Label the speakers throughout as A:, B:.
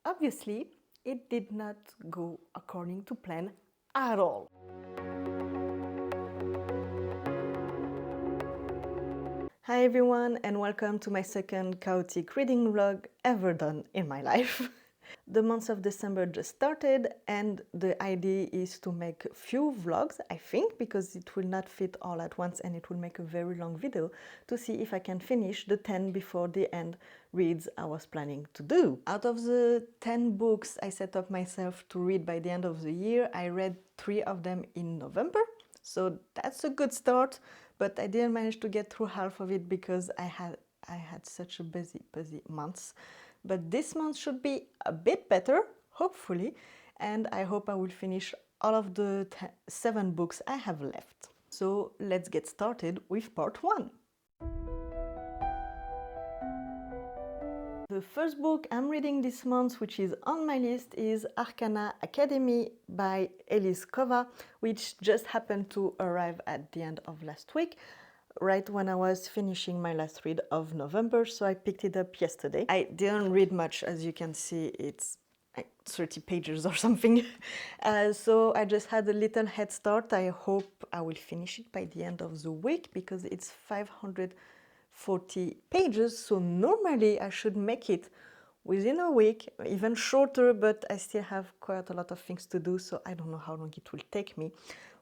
A: obviously, it did not go according to plan at all. Hi everyone, and welcome to my second chaotic reading vlog ever done in my life. The month of December just started, and the idea is to make a few vlogs, I think, because it will not fit all at once and it will make a very long video, to see if I can finish the 10 before the end reads I was planning to do. Out of the 10 books I set up myself to read by the end of the year, I read 3 of them in November, so that's a good start, but I didn't manage to get through half of it because I had such a busy month. But this month should be a bit better, hopefully, and I hope I will finish all of the 7 books I have left. So let's get started with part 1. The first book I'm reading this month, which is on my list, is Arcana Academy by Elise Kova, which just happened to arrive at the end of last week, right when I was finishing my last read of November, so I picked it up yesterday. I didn't read much, as you can see, it's like 30 pages or something. So I just had a little head start. I hope I will finish it by the end of the week because it's 540 pages, so normally I should make it within a week, even shorter, but I still have quite a lot of things to do, so I don't know how long it will take me.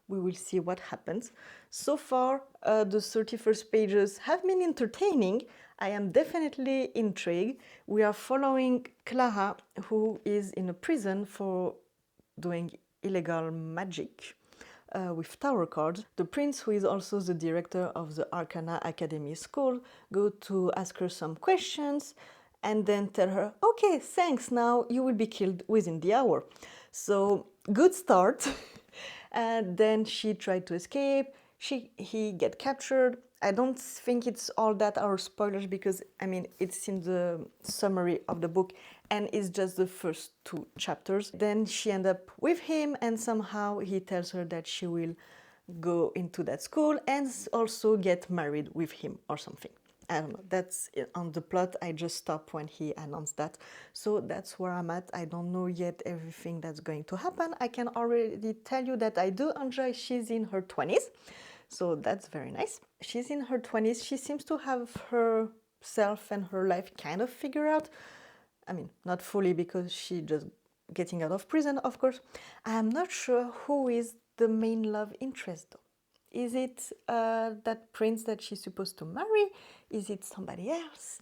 A: We will see what happens. So far, the 31st pages have been entertaining. I am definitely intrigued. We are following Clara, who is in a prison for doing illegal magic with tarot cards. The prince, who is also the director of the Arcana Academy school, go to ask her some questions and then tell her, okay, thanks, now you will be killed within the hour. So, good start. And then she tried to escape, he get captured. I don't think it's all that are spoilers because, I mean, it's in the summary of the book and it's just the first 2 chapters. Then she end up with him and somehow he tells her that she will go into that school and also get married with him or something. I don't know, that's on the plot. I just stopped when he announced that. So that's where I'm at. I don't know yet everything that's going to happen. I can already tell you that I do enjoy she's in her 20s. So that's very nice. She's in her 20s. She seems to have herself and her life kind of figured out. I mean, not fully because she just getting out of prison, of course. I'm not sure who is the main love interest though. Is it that prince that she's supposed to marry? Is it somebody else?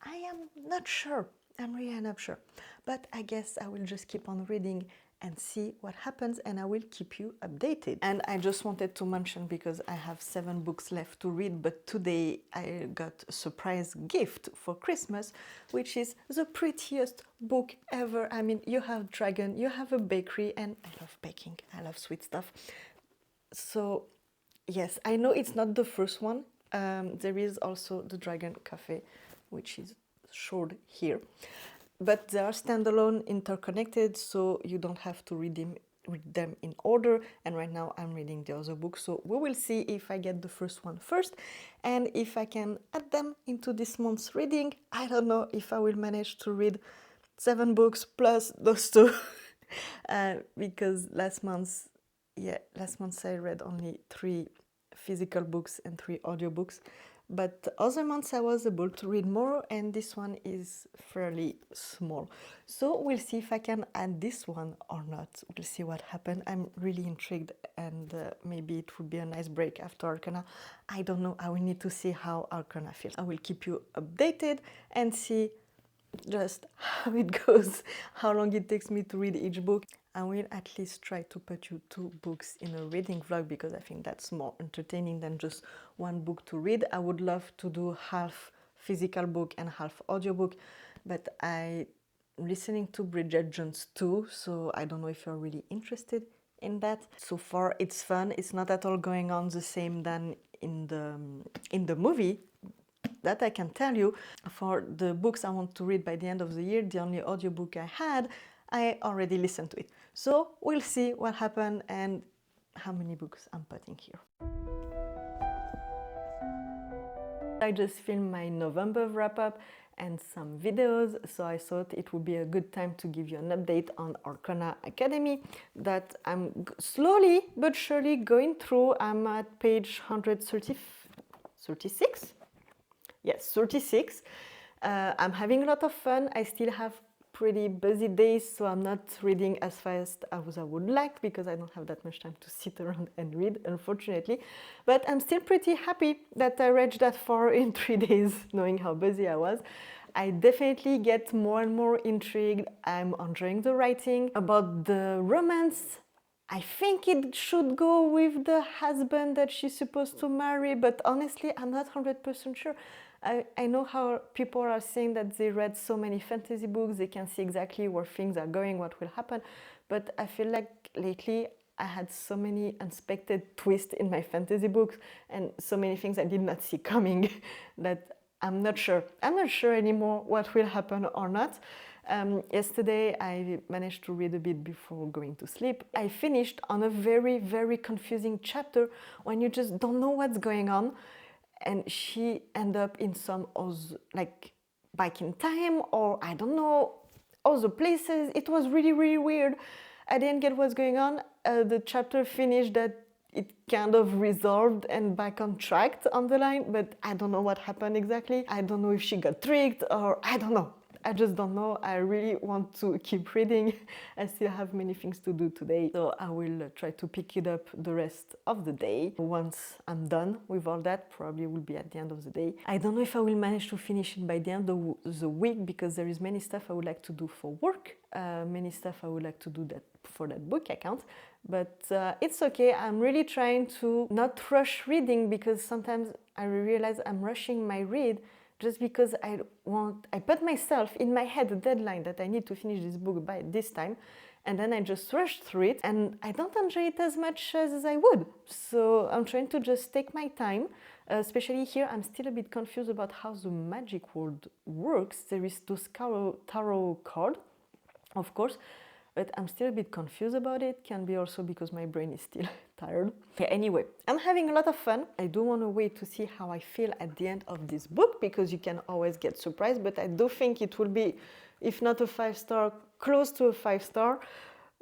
A: I am not sure. I'm really not sure. But I guess I will just keep on reading and see what happens and I will keep you updated. And I just wanted to mention, because I have 7 books left to read, but today I got a surprise gift for Christmas, which is the prettiest book ever. I mean, you have dragon, you have a bakery, and I love baking. I love sweet stuff. So yes, I know it's not the first one. There is also the Dragon Cafe, which is showed here. But they are standalone, interconnected, so you don't have to read them in order. And right now I'm reading the other book, so we will see if I get the first one first and if I can add them into this month's reading. I don't know if I will manage to read 7 books plus those 2 because last month I read only 3 physical books and 3 audiobooks, but other months I was able to read more, and this one is fairly small. So we'll see if I can add this one or not. We'll see what happens. I'm really intrigued, and maybe it would be a nice break after Arcana. I don't know. I will need to see how Arcana feels. I will keep you updated and see just how it goes, how long it takes me to read each book. I will at least try to put you 2 books in a reading vlog because I think that's more entertaining than just 1 book to read. I would love to do half physical book and half audiobook, but I'm listening to Bridget Jones too, so I don't know if you're really interested in that. So far it's fun. It's not at all going on the same than in the movie. That I can tell you. For the books I want to read by the end of the year, the only audiobook I had, I already listened to it. So we'll see what happened and how many books I'm putting here. I just filmed my November wrap-up and some videos, so I thought it would be a good time to give you an update on Arcana Academy that I'm slowly but surely going through. I'm at page 136. Yes, 36. I'm having a lot of fun. I still have pretty busy days, so I'm not reading as fast as I would like because I don't have that much time to sit around and read, unfortunately. But I'm still pretty happy that I read that far in 3 days, knowing how busy I was. I definitely get more and more intrigued. I'm enjoying the writing. About the romance, I think it should go with the husband that she's supposed to marry, but honestly, I'm not 100% sure. I know how people are saying that they read so many fantasy books, they can see exactly where things are going, what will happen, but I feel like lately I had so many unexpected twists in my fantasy books and so many things I did not see coming that I'm not sure. I'm not sure anymore what will happen or not. Yesterday I managed to read a bit before going to sleep. I finished on a very, very confusing chapter when you just don't know what's going on, and she ended up in some other, like back in time, or I don't know, other places. It was really, really weird. I didn't get what's going on. The chapter finished that it kind of resolved and back on track on the line, but I don't know what happened exactly. I don't know if she got tricked or I don't know. I just don't know. I really want to keep reading. I still have many things to do today, so I will try to pick it up the rest of the day. Once I'm done with all that, probably will be at the end of the day. I don't know if I will manage to finish it by the end of the week because there is many stuff I would like to do for work, many stuff I would like to do that for that book account, but it's okay. I'm really trying to not rush reading because sometimes I realize I'm rushing my read just because I put myself in my head a deadline that I need to finish this book by this time, and then I just rush through it and I don't enjoy it as much as I would. So I'm trying to just take my time, especially here I'm still a bit confused about how the magic world works. There is those tarot card, of course, but I'm still a bit confused about it. Can be also because my brain is still tired. Okay, anyway, I'm having a lot of fun. I do want to wait to see how I feel at the end of this book because you can always get surprised, but I do think it will be, if not a 5-star, close to a 5-star,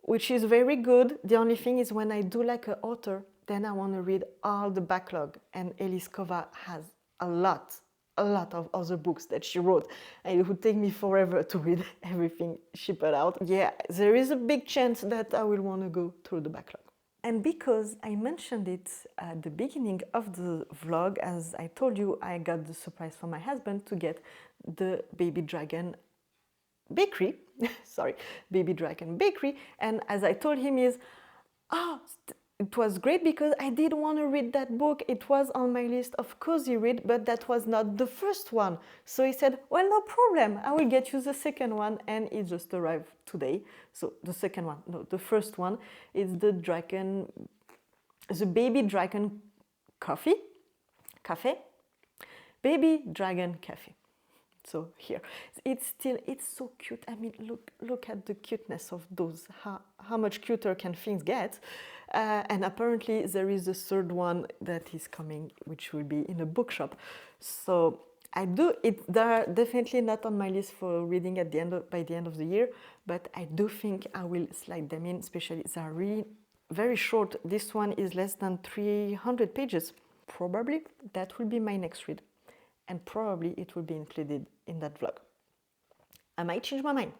A: which is very good. The only thing is when I do like an author, then I want to read all the backlog, and Eliskova has a lot of other books that she wrote, and it would take me forever to read everything she put out. Yeah, there is a big chance that I will want to go through the backlog. And because I mentioned it at the beginning of the vlog, as I told you, I got the surprise from my husband to get the Baby Dragon bakery, sorry, Baby Dragon bakery, and as I told him is, it was great because I did want to read that book. It was on my list of cozy read, but that was not the first one. So he said, well, no problem. I will get you the second one. And it just arrived today. So the second one, no, the first one is the Baby Dragon cafe, Baby Dragon Cafe. So here, it's so cute. I mean, look at the cuteness of those. How much cuter can things get? And apparently there is a third one that is coming, which will be in a bookshop. So they're definitely not on my list for reading by the end of the year, but I do think I will slide them in, especially they're really very short. This one is less than 300 pages. Probably that will be my next read. And probably it will be included in that vlog. I might change my mind,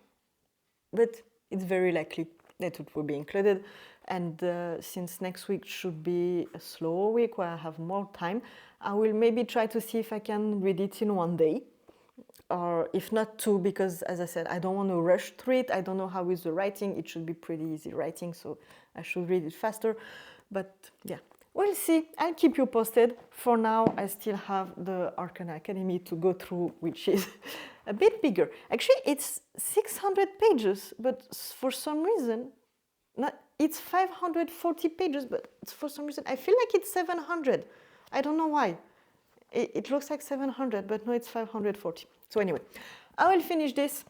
A: but it's very likely that it will be included. And since next week should be a slower week where I have more time, I will maybe try to see if I can read it in one day, or if not two, because as I said, I don't want to rush through it. I don't know how is the writing. It should be pretty easy writing, so I should read it faster. But yeah, we'll see. I'll keep you posted. For now, I still have the Arcana Academy to go through, which is a bit bigger. Actually, it's 600 pages, but for some reason, it's 540 pages, but for some reason, I feel like it's 700. I don't know why. It looks like 700, but no, it's 540. So anyway, I will finish this.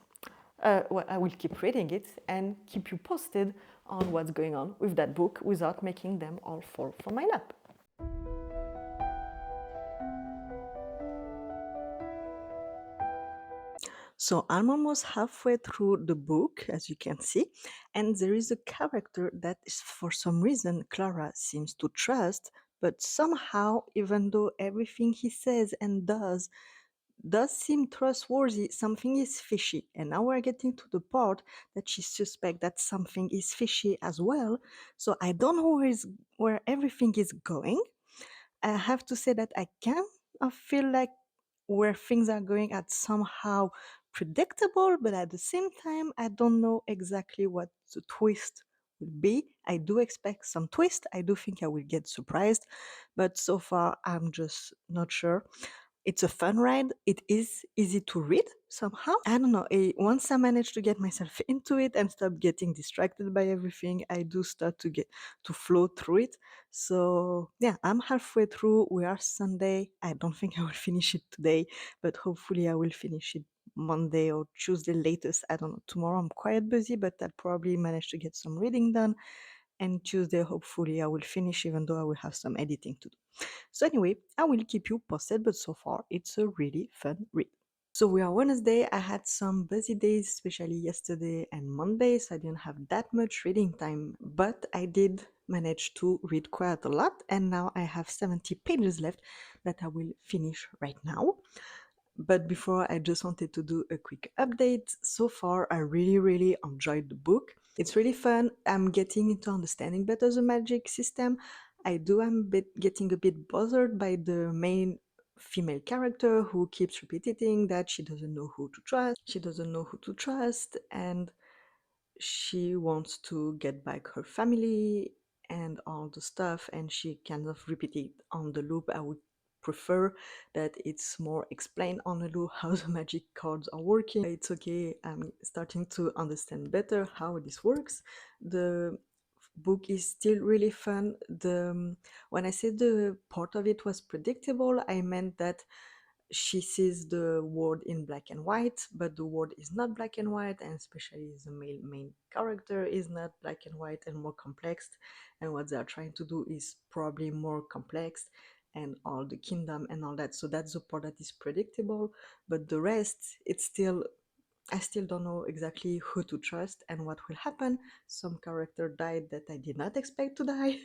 A: Well, I will keep reading it and keep you posted on what's going on with that book without making them all fall from my lap. So I'm almost halfway through the book, as you can see, and there is a character that is, for some reason, Clara seems to trust, but somehow, even though everything he says and does seem trustworthy, something is fishy. And now we're getting to the part that she suspects that something is fishy as well. So I don't know where everything is going. I have to say that I kind of feel like where things are going are somehow predictable, but at the same time, I don't know exactly what the twist will be. I do expect some twist. I do think I will get surprised, but so far, I'm just not sure. It's a fun ride. It is easy to read somehow. I don't know. Once I manage to get myself into it and stop getting distracted by everything, I do start to get to flow through it. So yeah, I'm halfway through. We are Sunday. I don't think I will finish it today, but hopefully I will finish it Monday or Tuesday latest. I don't know. Tomorrow I'm quite busy, but I'll probably manage to get some reading done. And Tuesday, hopefully, I will finish, even though I will have some editing to do. So anyway, I will keep you posted, but so far it's a really fun read. So we are Wednesday. I had some busy days, especially yesterday and Monday, so I didn't have that much reading time, but I did manage to read quite a lot, and now I have 70 pages left that I will finish right now. But before, I just wanted to do a quick update. So far, I really, really enjoyed the book. It's really fun. I'm getting into understanding better the magic system. I'm getting a bit bothered by the main female character who keeps repeating that she doesn't know who to trust. She doesn't know who to trust, and she wants to get back her family and all the stuff, and she kind of repeat it on the loop. I would prefer that it's more explained on the loop how the magic cards are working. It's okay, I'm starting to understand better how this works. The book is still really fun. When I said the part of it was predictable, I meant that she sees the world in black and white, but the world is not black and white, and especially the male main character is not black and white and more complex. And what they are trying to do is probably more complex, and all the kingdom and all that. So that's the part that is predictable, but the rest, I still don't know exactly who to trust and what will happen. Some character died that I did not expect to die,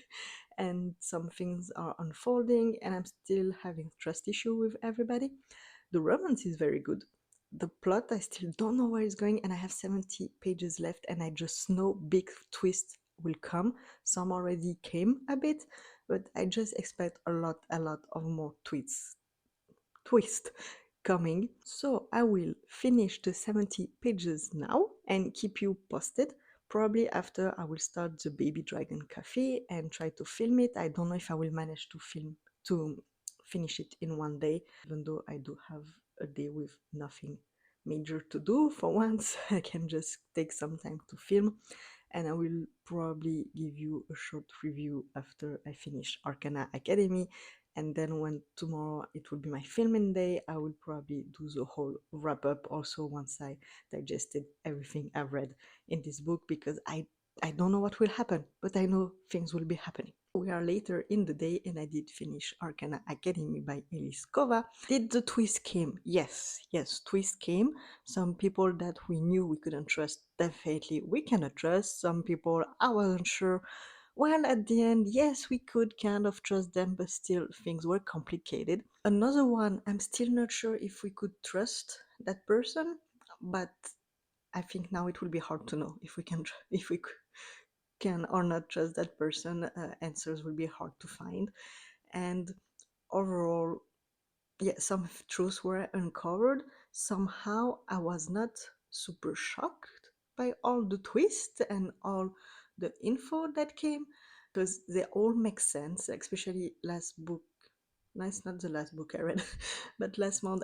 A: and some things are unfolding, and I'm still having trust issue with everybody. The romance is very good. The plot, I still don't know where it's going, and I have 70 pages left, and I just know big twist will come. Some already came a bit, but I just expect a lot of more twist coming. So I will finish the 70 pages now and keep you posted. Probably after I will start the Baby Dragon Cafe and try to film it. I don't know if I will manage to finish it in one day, even though I do have a day with nothing major to do for once. I can just take some time to film, and I will probably give you a short review after I finish Arcana Academy. And then when tomorrow it will be my filming day, I will probably do the whole wrap up also once I digested everything I've read in this book, because I don't know what will happen, but I know things will be happening. We are later in the day, and I did finish Arcana Academy by Elise Kova. Did the twist came? Yes, twist came. Some people that we knew we couldn't trust, definitely we cannot trust. Some people I wasn't sure. Well, at the end, yes, we could kind of trust them, but still things were complicated. Another one, I'm still not sure if we could trust that person, but I think now it will be hard to know if we can if we can or not trust that person. Answers will be hard to find, and overall, yeah, some truths were uncovered. Somehow I was not super shocked by all the twists and all the info that came, because they all make sense, especially last book. No, it's not the last book I read, but last month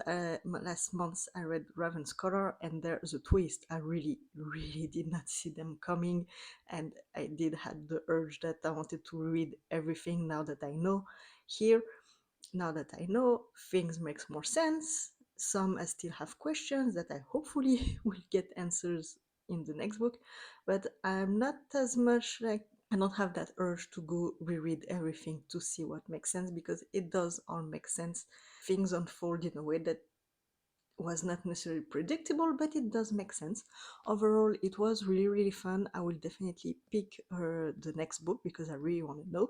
A: I read Raven Scholar, and there's a twist. I really, really did not see them coming, and I did had the urge that I wanted to read everything now that I know. Here, now that I know, things makes more sense. Some I still have questions that I hopefully will get answers in the next book, but I'm not as much like, I don't have that urge to go reread everything to see what makes sense, because it does all make sense. Things unfold in a way that was not necessarily predictable, but it does make sense. Overall, it was really, really fun. I will definitely pick the next book because I really want to know.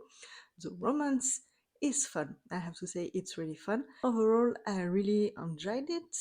A: The romance is fun. I have to say, it's really fun. Overall, I really enjoyed it.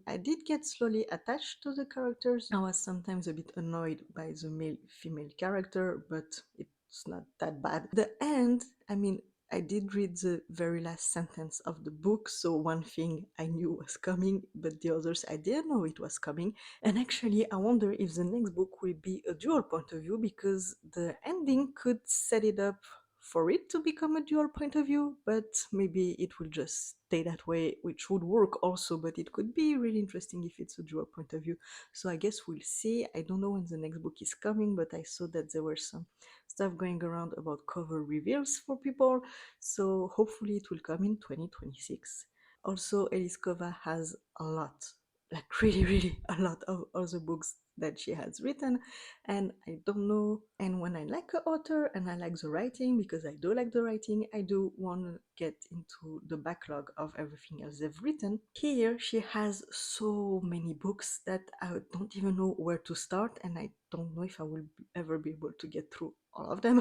A: I did get slowly attached to the characters. I was sometimes a bit annoyed by the male female character, but it's not that bad. The end, I mean, I did read the very last sentence of the book, so one thing I knew was coming, but the others I didn't know it was coming. And actually, I wonder if the next book will be a dual point of view because the ending could set it up for it to become a dual point of view, but maybe it will just stay that way, which would work also, but it could be really interesting if it's a dual point of view. So I guess we'll see. I don't know when the next book is coming, but I saw that there were some stuff going around about cover reveals for people, so hopefully it will come in 2026. Also, Eliskova has a lot, like really, really a lot of other books that she has written, and I don't know. And when I like an author and I like the writing, because I do like the writing, I do want to get into the backlog of everything else they've written. Here, she has so many books that I don't even know where to start, and I don't know if I will ever be able to get through all of them.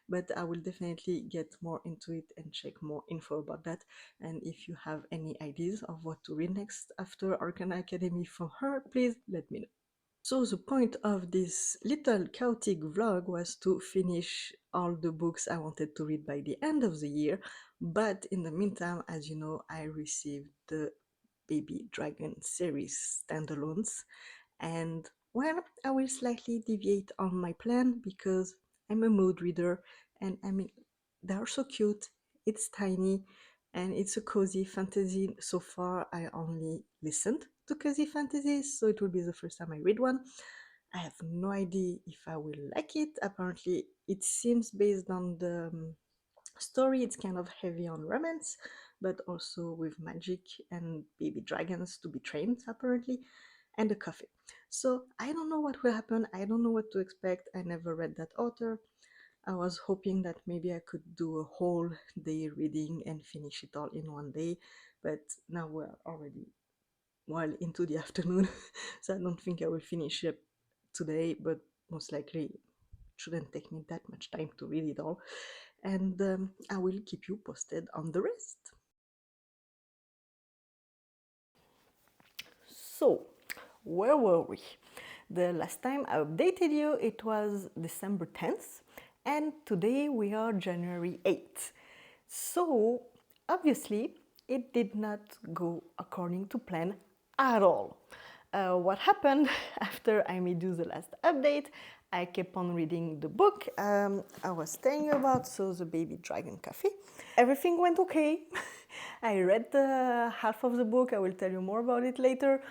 A: But I will definitely get more into it and check more info about that. And if you have any ideas of what to read next after Arcana Academy from her, please let me know. So the point of this little chaotic vlog was to finish all the books I wanted to read by the end of the year, but in the meantime, as you know, I received the Baby Dragon series standalones, and well, I will slightly deviate on my plan because I'm a mood reader, and I mean, they're so cute, it's tiny, and it's a cozy fantasy. So far, I only listened to cozy fantasies, so it will be the first time I read one. I have no idea if I will like it. Apparently, it seems based on the story, it's kind of heavy on romance, but also with magic and baby dragons to be trained, apparently, and a coffee. So I don't know what will happen. I don't know what to expect. I never read that author. I was hoping that maybe I could do a whole day reading and finish it all in one day, but now we're already well into the afternoon, so I don't think I will finish it today, but most likely it shouldn't take me that much time to read it all. And I will keep you posted on the rest. So, where were we? The last time I updated you, it was December 10th, and today we are January 8th. So, obviously, it did not go according to plan at all. What happened after I made you the last update? I kept on reading the book I was telling you about, so the Baby Dragon Cafe. Everything went okay. I read the half of the book, I will tell you more about it later.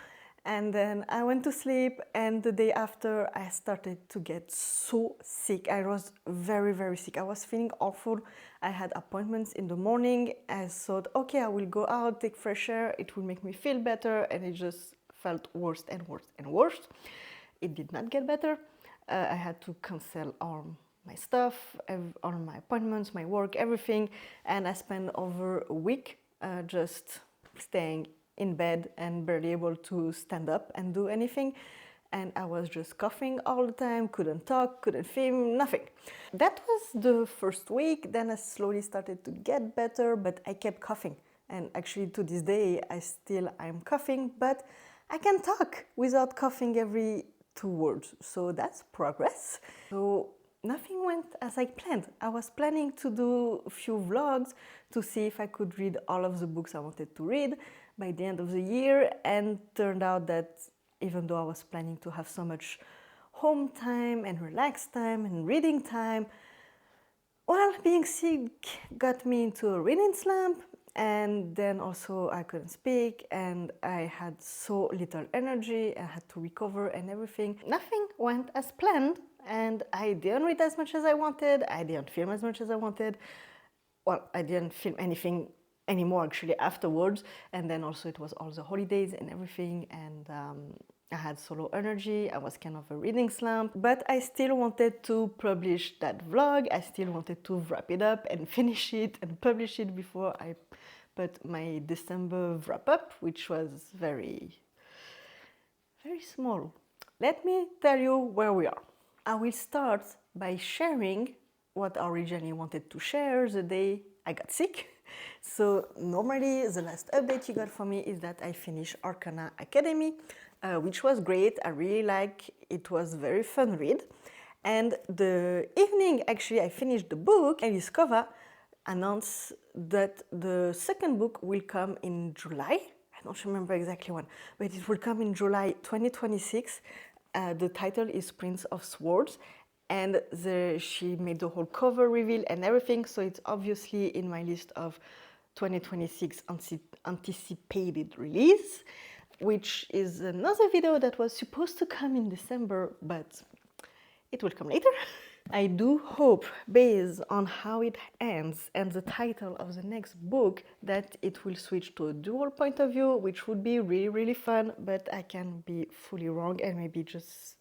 A: And then I went to sleep, and the day after I started to get so sick. I was very, very sick. I was feeling awful. I had appointments in the morning. I thought, okay, I will go out, take fresh air, it will make me feel better, and it just felt worse and worse and worse. It did not get better. I had to cancel all my stuff, all my appointments, my work, everything, and I spent over a week just staying in bed and barely able to stand up and do anything. And I was just coughing all the time, couldn't talk, couldn't film, nothing. That was the first week. Then I slowly started to get better, but I kept coughing. And actually to this day, I'm coughing, but I can talk without coughing every 2 words. So that's progress. So nothing went as I planned. I was planning to do a few vlogs to see if I could read all of the books I wanted to read by the end of the year, and turned out that even though I was planning to have so much home time and relaxed time and reading time, well, being sick got me into a reading slump, and then also I couldn't speak and I had so little energy. I had to recover and everything. Nothing went as planned, and I didn't read as much as I wanted. I didn't film as much as I wanted. Well, I didn't film anything anymore actually afterwards, and then also it was all the holidays and everything, and I had solo energy. I was kind of a reading slump, but I still wanted to publish that vlog. I still wanted to wrap it up and finish it and publish it before I but my December wrap-up, which was very, very small. Let me tell you where we are. I will start by sharing what I originally wanted to share the day I got sick. So normally the last update you got from me is that I finished Arcana Academy, which was great. I really like it. Was very fun read. And the evening actually I finished the book and Discover announced that the second book will come in July. I don't remember exactly when, but it will come in July 2026. The title is Prince of Swords, and she made the whole cover reveal and everything, so it's obviously in my list of 2026 anticipated release, which is another video that was supposed to come in December, but it will come later. I do hope, based on how it ends and the title of the next book, that it will switch to a dual point of view, which would be really, really fun, but I can be fully wrong and maybe just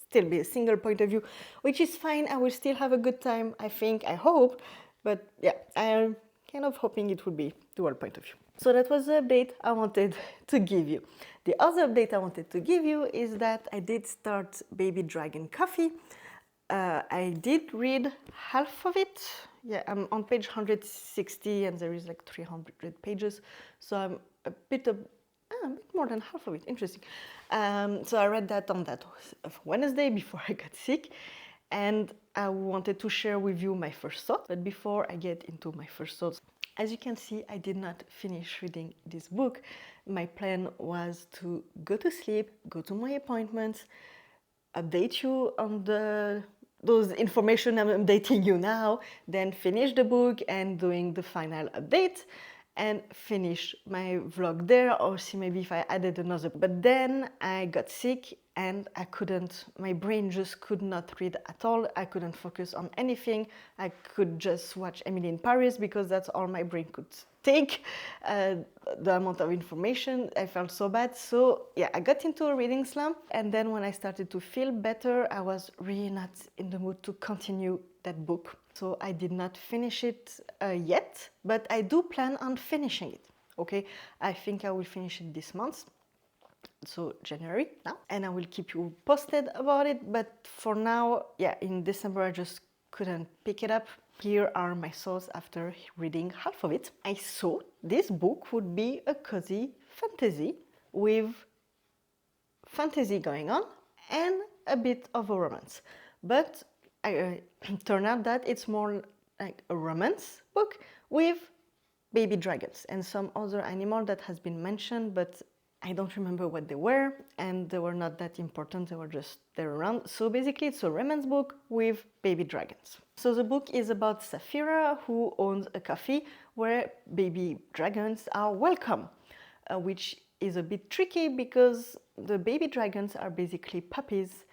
A: still be a single point of view, which is fine. I will still have a good time, I think, I hope, but yeah, I'm kind of hoping it would be dual point of view. So that was the update I wanted to give you. The other update I wanted to give you is that I did start Baby Dragon Coffee. I did read half of it. Yeah, I'm on page 160 and there is like 300 pages. So I'm a bit more than half of it. Interesting. So I read that on that Wednesday before I got sick. And I wanted to share with you my first thoughts. But before I get into my first thoughts, as you can see, I did not finish reading this book. My plan was to go to sleep, go to my appointments, update you on those information I'm updating you now, then finish the book and doing the final update and finish my vlog there, or see maybe if I added another. But then I got sick and I couldn't, my brain just could not read at all. I couldn't focus on anything. I could just watch Emily in Paris because that's all my brain could take, the amount of information. I felt so bad. So yeah, I got into a reading slump. And then when I started to feel better, I was really not in the mood to continue that book. So I did not finish it yet, but I do plan on finishing it. Okay, I think I will finish it this month. So January now, and I will keep you posted about it. But for now, yeah, in December I just couldn't pick it up. Here are my thoughts after reading half of it. I thought this book would be a cozy fantasy with fantasy going on and a bit of a romance. But I turned out that it's more like a romance book with baby dragons and some other animal that has been mentioned, but I don't remember what they were, and they were not that important, they were just there around. So basically it's a romance book with baby dragons. So the book is about Saphira, who owns a cafe where baby dragons are welcome, which is a bit tricky because the baby dragons are basically puppies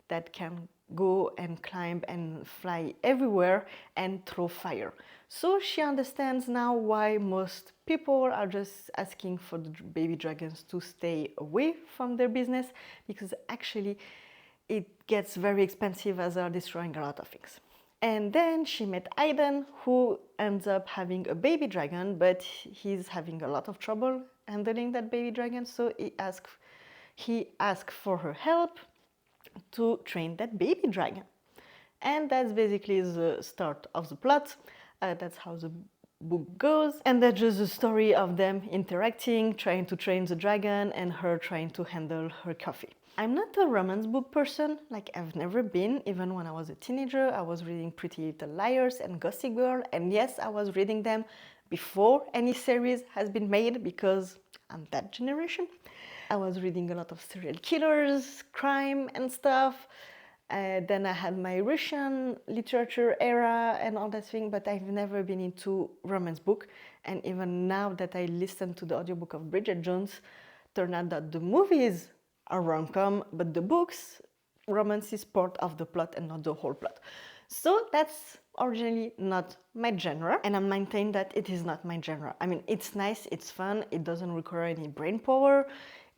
A: that can go and climb and fly everywhere and throw fire. So she understands now why most people are just asking for the baby dragons to stay away from their business, because actually it gets very expensive as they're destroying a lot of things. And then she met Aiden, who ends up having a baby dragon, but he's having a lot of trouble handling that baby dragon, so he asked for her help to train that baby dragon. And that's basically the start of the plot. That's how the book goes. And that's just the story of them interacting, trying to train the dragon, and her trying to handle her coffee. I'm not a romance book person, like I've never been. Even when I was a teenager, I was reading Pretty Little Liars and Gossip Girl. And yes, I was reading them before any series has been made, because I'm that generation. I was reading a lot of serial killers, crime and stuff. Then I had my Russian literature era and all that thing, but I've never been into romance book. And even now that I listen to the audiobook of Bridget Jones, turned out that the movies are rom-com, but the books, romance is part of the plot and not the whole plot. So that's originally not my genre, and I maintain that it is not my genre. I mean, it's nice, it's fun, it doesn't require any brain power.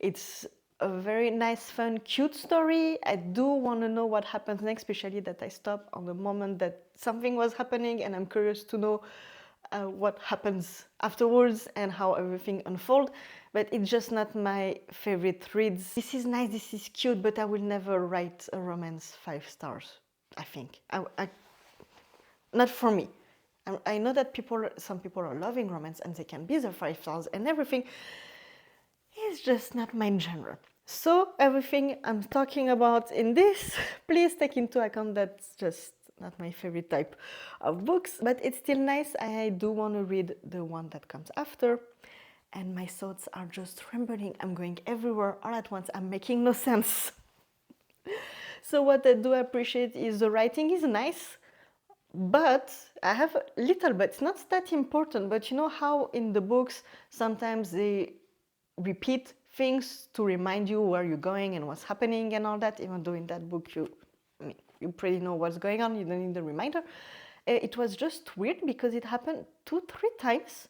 A: It's a very nice, fun, cute story. I do want to know what happens next, especially that I stopped on the moment that something was happening, and I'm curious to know what happens afterwards and how everything unfolds, but it's just not my favorite reads. This is nice, this is cute, but I will never write a romance 5 stars, I think. Not for me. I know that some people are loving romance and they can be the 5 stars and everything. It's just not my genre. So everything I'm talking about in this, please take into account that's just not my favorite type of books, but it's still nice. I do want to read the one that comes after, and my thoughts are just rambling. I'm going everywhere all at once. I'm making no sense. So what I do appreciate is the writing is nice, but I have a little bit, it's not that important, but you know how in the books sometimes they repeat things to remind you where you're going and what's happening and all that, even though in that book you pretty know what's going on, you don't need a reminder. It was just weird because it happened 2-3 times.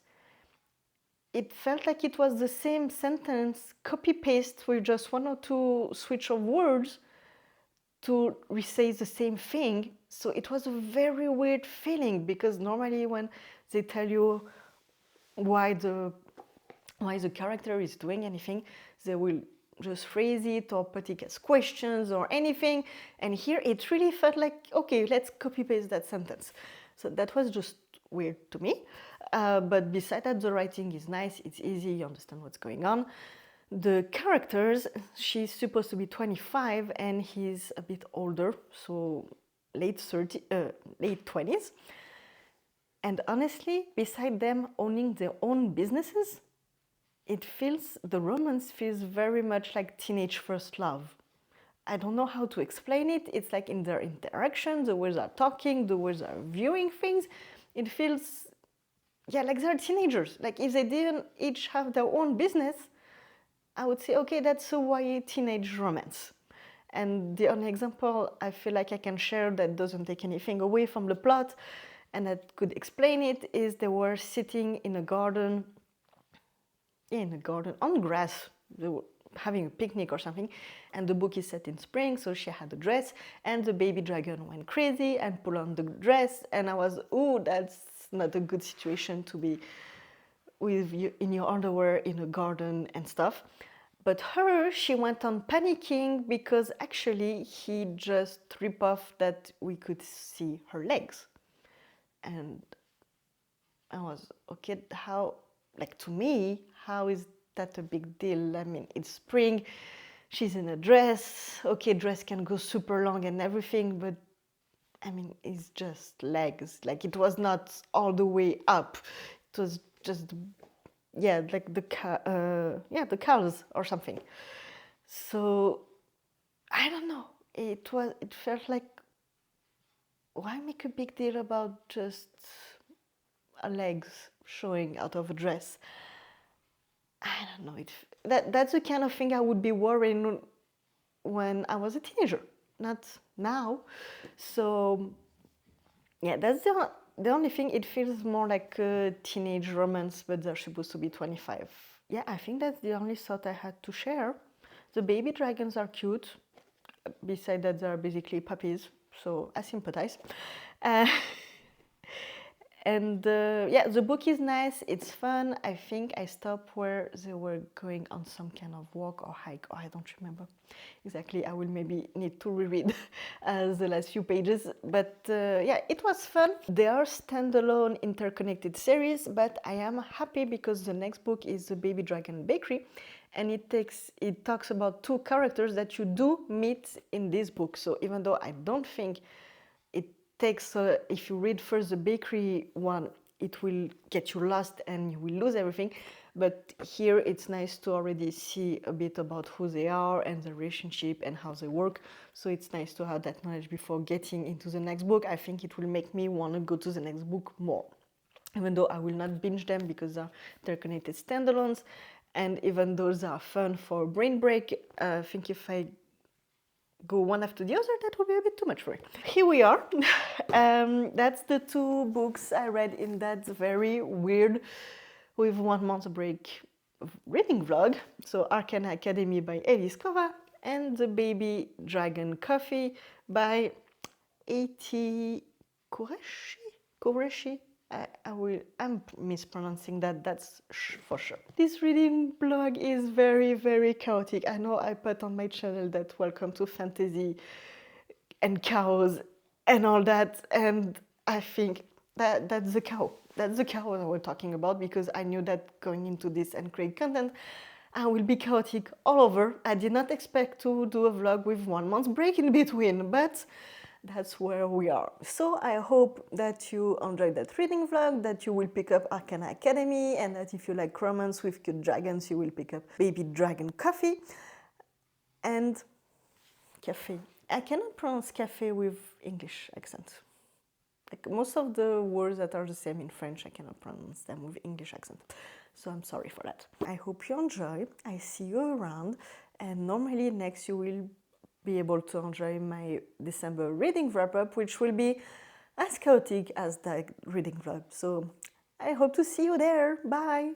A: It felt like it was the same sentence, copy-paste with just 1 or 2 switch of words to re-say the same thing. So it was a very weird feeling, because normally when they tell you why the character is doing anything, they will just phrase it or put it as questions or anything. And here it really felt like, okay, let's copy paste that sentence. So that was just weird to me. But besides that, the writing is nice, it's easy, you understand what's going on. The characters, she's supposed to be 25 and he's a bit older, so late 20s. And honestly, beside them owning their own businesses, the romance feels very much like teenage first love. I don't know how to explain it. It's like in their interaction, the way they're talking, the way they're viewing things, it feels, yeah, like they're teenagers. Like if they didn't each have their own business, I would say, okay, that's a YA teenage romance. And the only example I feel like I can share that doesn't take anything away from the plot and that could explain it is they were sitting in a garden, on grass. They were having a picnic or something, and the book is set in spring, so she had a dress, and the baby dragon went crazy and pulled on the dress, and I was, ooh, that's not a good situation to be with you in your underwear in a garden and stuff. But she went on panicking because actually he just ripped off that we could see her legs. And I was, okay, how, like to me, how is that a big deal? I mean, it's spring, she's in a dress, okay, dress can go super long and everything, but I mean, it's just legs. Like it was not all the way up. It was just, yeah, like the calves or something. So I don't know. It felt like, why make a big deal about just legs showing out of a dress? I don't know. That's the kind of thing I would be worried when I was a teenager, not now. So yeah, that's the only thing. It feels more like a teenage romance, but they're supposed to be 25. Yeah, I think that's the only thought I had to share. The baby dragons are cute. Besides that, they're basically puppies, so I sympathize. And yeah, the book is nice, it's fun. I think I stopped where they were going on some kind of walk or hike, or I don't remember exactly. I will maybe need to reread the last few pages. But yeah, it was fun. They are standalone, interconnected series, but I am happy because the next book is The Baby Dragon Bakery, and it talks about 2 characters that you do meet in this book. So even though I don't think it takes, if you read first the bakery one, it will get you lost and you will lose everything. But here it's nice to already see a bit about who they are and the relationship and how they work. So it's nice to have that knowledge before getting into the next book. I think it will make me want to go to the next book more. Even though I will not binge them because they're connected standalones. And even though they are fun for brain break, I think if I go one after the other, that would be a bit too much for it. Here we are. That's the 2 books I read in that very weird, with 1 month break, reading vlog. So Arcana Academy by Elise Kova and The Baby Dragon Coffee by Eti Qureshi. I'm mispronouncing that, that's for sure. This reading blog is very, very chaotic. I know I put on my channel that welcome to fantasy and cows and all that, and I think that's the cow. That's the cow that we're talking about, because I knew that going into this and create content, I will be chaotic all over. I did not expect to do a vlog with 1 month break in between, but that's where we are. So I hope that you enjoyed that reading vlog, that you will pick up Arcana Academy, and that if you like romance with cute dragons, you will pick up Baby Dragon Coffee and cafe. I cannot pronounce cafe with English accent. Like most of the words that are the same in French, I cannot pronounce them with English accent. So I'm sorry for that. I hope you enjoy. I see you around. And normally next you will be able to enjoy my December reading wrap-up, which will be as chaotic as the reading vlog. So I hope to see you there. Bye!